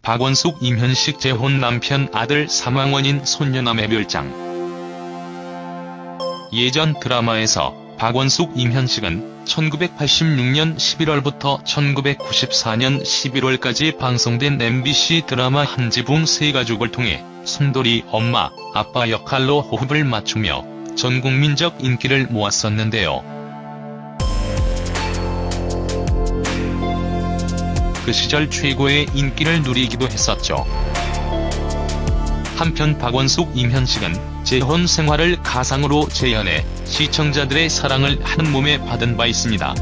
박원숙 임현식 재혼 남편 아들 사망 원인 손녀남의 멸장. 예전 드라마에서 박원숙 임현식은 1986년 11월부터 1994년 11월까지 방송된 MBC 드라마 한지붕 세가족을 통해 순돌이 엄마, 아빠 역할로 호흡을 맞추며 전국민적 인기를 모았었는데요. 그 시절 최고의 인기를 누리기도 했었죠. 한편 박원숙 임현식은 재혼 생활을 가상으로 재현해 시청자들의 사랑을 한몸에 받은 바 있습니다.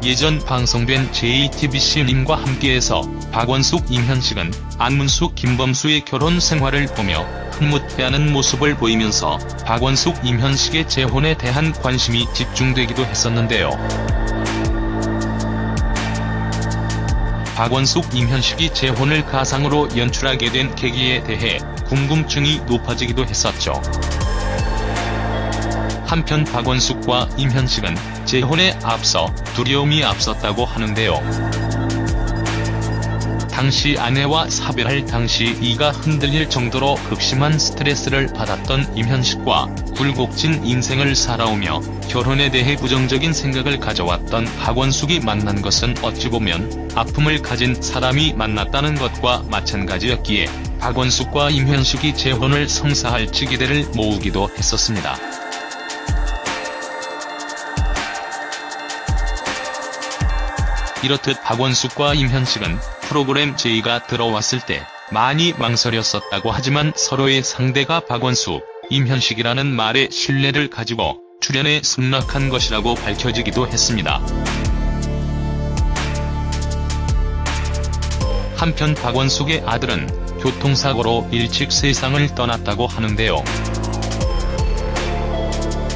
예전 방송된 JTBC님과 함께해서 박원숙 임현식은 안문수 김범수의 결혼 생활을 보며 흐뭇해하는 모습을 보이면서 박원숙 임현식의 재혼에 대한 관심이 집중되기도 했었는데요. 박원숙 임현식이 재혼을 가상으로 연출하게 된 계기에 대해 궁금증이 높아지기도 했었죠. 한편 박원숙과 임현식은 재혼에 앞서 두려움이 앞섰다고 하는데요. 당시 아내와 사별할 당시 이가 흔들릴 정도로 극심한 스트레스를 받았던 임현식과 굴곡진 인생을 살아오며 결혼에 대해 부정적인 생각을 가져왔던 박원숙이 만난 것은 어찌 보면 아픔을 가진 사람이 만났다는 것과 마찬가지였기에 박원숙과 임현식이 재혼을 성사할지 기대를 모으기도 했었습니다. 이렇듯 박원숙과 임현식은 프로그램 제의가 들어왔을 때 많이 망설였었다고 하지만 서로의 상대가 박원숙, 임현식이라는 말에 신뢰를 가지고 출연에 승낙한 것이라고 밝혀지기도 했습니다. 한편 박원숙의 아들은 교통사고로 일찍 세상을 떠났다고 하는데요.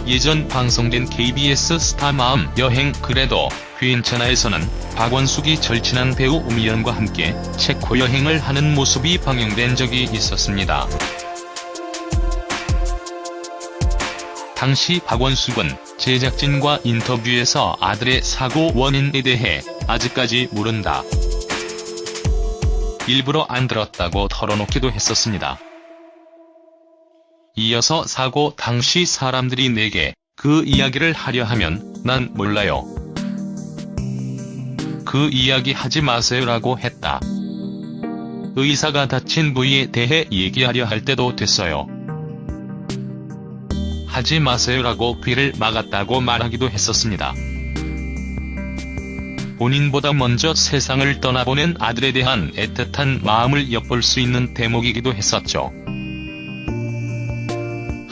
예전 방송된 KBS 스타 마음 여행 그래도 괜찮아에서는 박원숙이 절친한 배우 우미연과 함께 체코 여행을 하는 모습이 방영된 적이 있었습니다. 당시 박원숙은 제작진과 인터뷰에서 아들의 사고 원인에 대해 아직까지 모른다, 일부러 안 들었다고 털어놓기도 했었습니다. 이어서 사고 당시 사람들이 내게 그 이야기를 하려 하면 난 몰라요, 그 이야기 하지 마세요라고 했다. 의사가 다친 부위에 대해 얘기하려 할 때도 됐어요. 하지 마세요라고 귀를 막았다고 말하기도 했었습니다. 본인보다 먼저 세상을 떠나보낸 아들에 대한 애틋한 마음을 엿볼 수 있는 대목이기도 했었죠.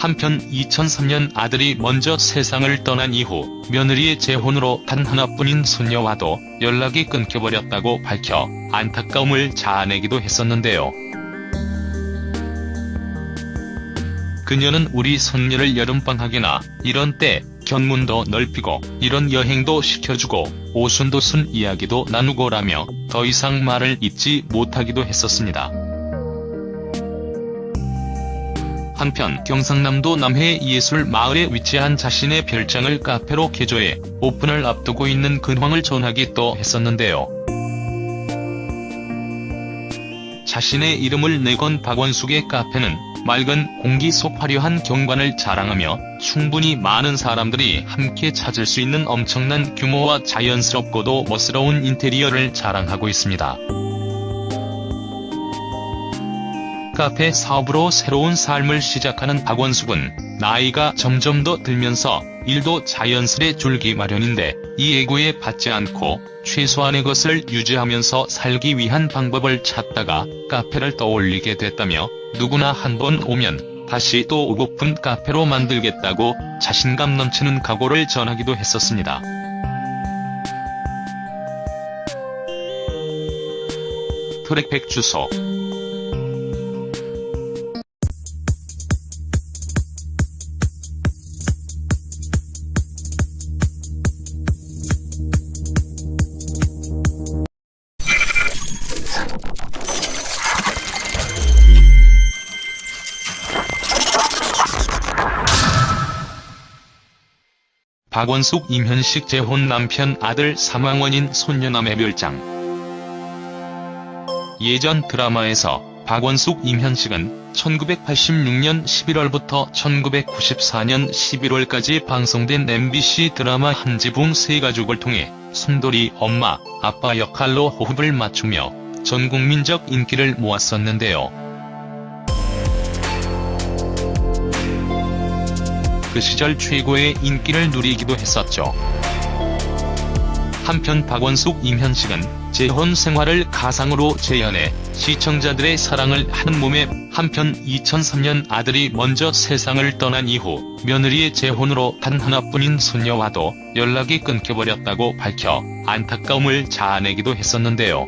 한편 2003년 아들이 먼저 세상을 떠난 이후 며느리의 재혼으로 단 하나뿐인 손녀와도 연락이 끊겨버렸다고 밝혀 안타까움을 자아내기도 했었는데요. 그녀는 우리 손녀를 여름방학이나 이런 때 견문도 넓히고 이런 여행도 시켜주고 오순도순 이야기도 나누고라며 더 이상 말을 잇지 못하기도 했었습니다. 한편 경상남도 남해 예술마을에 위치한 자신의 별장을 카페로 개조해 오픈을 앞두고 있는 근황을 전하기 또 했었는데요. 자신의 이름을 내건 박원숙의 카페는 맑은 공기 속 화려한 경관을 자랑하며 충분히 많은 사람들이 함께 찾을 수 있는 엄청난 규모와 자연스럽고도 멋스러운 인테리어를 자랑하고 있습니다. 카페 사업으로 새로운 삶을 시작하는 박원숙은 나이가 점점 더 들면서 일도 자연스레 줄기 마련인데 이 애고에 받지 않고 최소한의 것을 유지하면서 살기 위한 방법을 찾다가 카페를 떠올리게 됐다며 누구나 한번 오면 다시 또 오고픈 카페로 만들겠다고 자신감 넘치는 각오를 전하기도 했었습니다. 트랙백 주소. 박원숙 임현식 재혼 남편 아들 사망 원인 손녀남의 멸장. 예전 드라마에서 박원숙, 임현식은 1986년 11월부터 1994년 11월까지 방송된 MBC 드라마 한지붕 세가족을 통해 순돌이 엄마, 아빠 역할로 호흡을 맞추며 전국민적 인기를 모았었는데요. 그 시절 최고의 인기를 누리기도 했었죠. 한편 박원숙, 임현식은 재혼 생활을 가상으로 재현해 시청자들의 사랑을 한 몸에, 한편 2003년 아들이 먼저 세상을 떠난 이후 며느리의 재혼으로 단 하나뿐인 손녀와도 연락이 끊겨버렸다고 밝혀 안타까움을 자아내기도 했었는데요.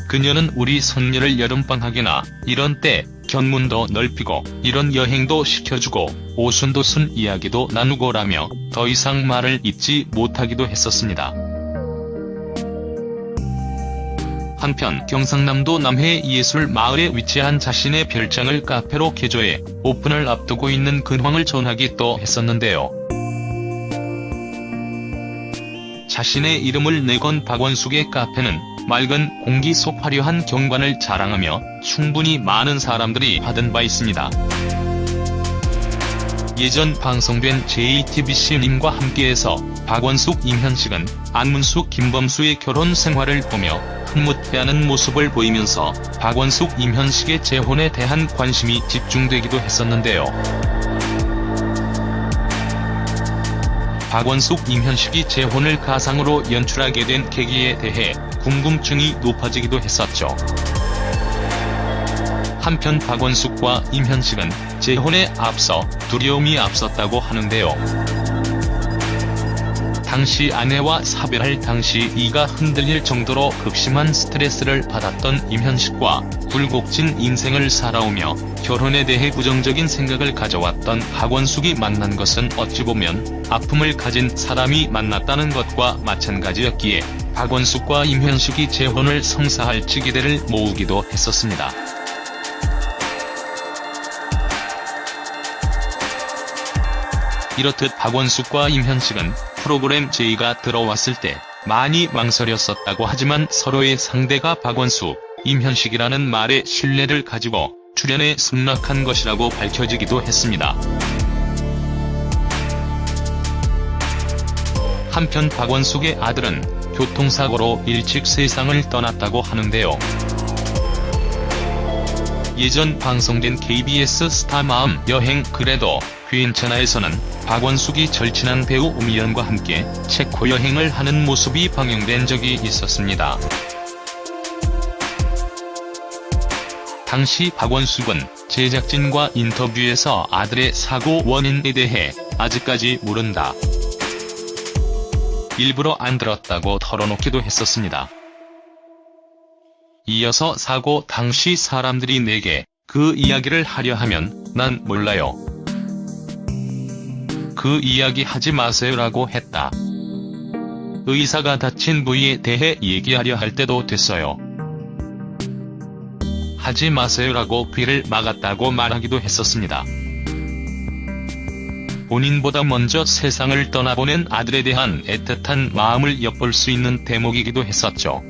그녀는 우리 손녀를 여름방학이나 이런 때 견문도 넓히고 이런 여행도 시켜주고 오순도순 이야기도 나누고라며 더 이상 말을 잇지 못하기도 했었습니다. 한편 경상남도 남해 예술마을에 위치한 자신의 별장을 카페로 개조해 오픈을 앞두고 있는 근황을 전하기 또 했었는데요. 자신의 이름을 내건 박원숙의 카페는 맑은 공기 속 화려한 경관을 자랑하며 충분히 많은 사람들이 받은 바 있습니다. 예전 방송된 JTBC님과 함께해서 박원숙, 임현식은 안문숙, 김범수의 결혼 생활을 보며 흐뭇해하는 모습을 보이면서 박원숙, 임현식의 재혼에 대한 관심이 집중되기도 했었는데요. 박원숙, 임현식이 재혼을 가상으로 연출하게 된 계기에 대해 궁금증이 높아지기도 했었죠. 한편 박원숙과 임현식은 재혼에 앞서 두려움이 앞섰다고 하는데요. 당시 아내와 사별할 당시 이가 흔들릴 정도로 극심한 스트레스를 받았던 임현식과 굴곡진 인생을 살아오며 결혼에 대해 부정적인 생각을 가져왔던 박원숙이 만난 것은 어찌 보면 아픔을 가진 사람이 만났다는 것과 마찬가지였기에 박원숙과 임현식이 재혼을 성사할지 기대를 모으기도 했었습니다. 이렇듯 박원숙과 임현식은 프로그램 제의가 들어왔을 때 많이 망설였었다고 하지만 서로의 상대가 박원숙, 임현식이라는 말에 신뢰를 가지고 출연에 승낙한 것이라고 밝혀지기도 했습니다. 한편 박원숙의 아들은 교통사고로 일찍 세상을 떠났다고 하는데요. 예전 방송된 KBS 스타 마음 여행 그래도 괜찮아에서는 박원숙이 절친한 배우 우미연과 함께 체코 여행을 하는 모습이 방영된 적이 있었습니다. 당시 박원숙은 제작진과 인터뷰에서 아들의 사고 원인에 대해 아직까지 모른다, 일부러 안 들었다고 털어놓기도 했었습니다. 이어서 사고 당시 사람들이 내게 그 이야기를 하려 하면 난 몰라요, 그 이야기 하지 마세요라고 했다. 의사가 다친 부위에 대해 얘기하려 할 때도 됐어요. 하지 마세요라고 귀를 막았다고 말하기도 했었습니다. 본인보다 먼저 세상을 떠나보낸 아들에 대한 애틋한 마음을 엿볼 수 있는 대목이기도 했었죠.